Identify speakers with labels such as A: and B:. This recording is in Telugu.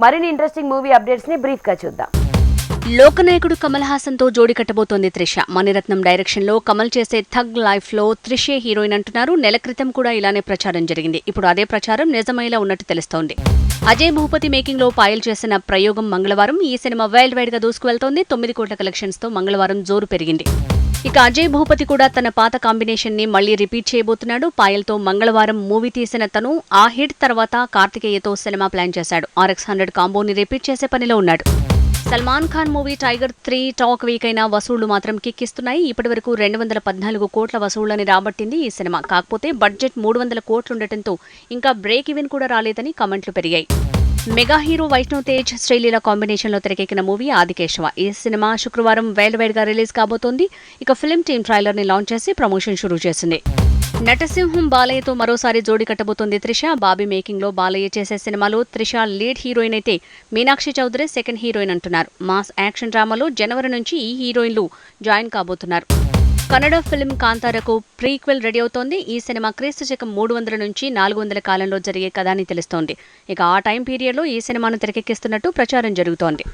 A: మరిన్ని ఇంట్రెస్టింగ్ మూవీ అప్డేట్స్ ని బ్రీఫ్ గా చూద్దాం.
B: లోకనాయకుడు కమల్ హాసన్ తో జోడి కట్టబోతోంది త్రిష. మణిరత్నం డైరెక్షన్ లో కమల్ చేసే థగ్ లైఫ్ లో త్రిషే హీరోయిన్ అంటున్నారు. నెల క్రితం కూడా ఇలానే ప్రచారం జరిగింది. ఇప్పుడు అదే ప్రచారం నిజమయ్యేలా ఉన్నట్టు తెలుస్తోంది. అజయ్ భూపతి మేకింగ్ లో పాయల్ చేసిన ప్రయోగం మంగళవారం. ఈ సినిమా వరల్డ్ వైడ్ గా దూసుకువెళ్తోంది. 9 కోట్ల కలెక్షన్స్ తో మంగళవారం జోరు పెరిగింది. ఇక అజయ్ భూపతి కూడా తన పాత కాంబినేషన్ ని మళ్లీ రిపీట్ చేయబోతున్నాడు. పాయల్ తో మంగళవారం మూవీ తీసిన తను ఆ హిట్ తర్వాత కార్తికేయతో సినిమా ప్లాన్ చేశాడు. RX100 కాంబోని రిపీట్ చేసే పనిలో ఉన్నాడు. Salman Khan movie tiger 3 talk week అయిన వసూళ్లు మాత్రం కిక్కిస్తున్నాయి. ఇప్పటివరకు 214 కోట్ల వసూళ్లని రాబట్టింది ఈ సినిమా. కాకపోతే బడ్జెట్ 300 కోట్లుండటంతో ఇంకా బ్రేక్ ఈవెన్ కూడా రాలేదని కామెంట్లు పెరిగాయి. మెగా హీరో వైష్ణవ్ తేజ్ శ్రీలీల కాంబినేషన్లో తెరకెక్కిన మూవీ ఆదికేశవ. ఈ సినిమా శుక్రవారం వరల్డ్ వైడ్ గా రిలీజ్ కాబోతోంది. ఇక ఫిల్మ్ టీమ్ ట్రైలర్ ని లాంచ్ చేసి ప్రమోషన్ షురూ చేసింది. నటసింహం బాలయ్యతో మరోసారి జోడి కట్టబోతోంది త్రిష. బాబీ మేకింగ్ లో బాలయ్య చేసే సినిమాలో త్రిష లీడ్ హీరోయిన్ అయితే మీనాక్షి చౌదరి సెకండ్ హీరోయిన్ అంటున్నారు. మాస్ యాక్షన్ డ్రామాలో జనవరి నుంచి ఈ హీరోయిన్లు జాయిన్ కాబోతున్నారు. కన్నడ ఫిల్మ్ కాంతారకు ప్రీక్వెల్ రెడీ అవుతోంది. ఈ సినిమా క్రీస్తు శకం 300 నుంచి 400 కాలంలో జరిగే కథ అని తెలుస్తోంది. ఇక ఆ టైం పీరియడ్ లో ఈ సినిమాను తెరకెక్కిస్తున్నట్టు ప్రచారం జరుగుతోంది.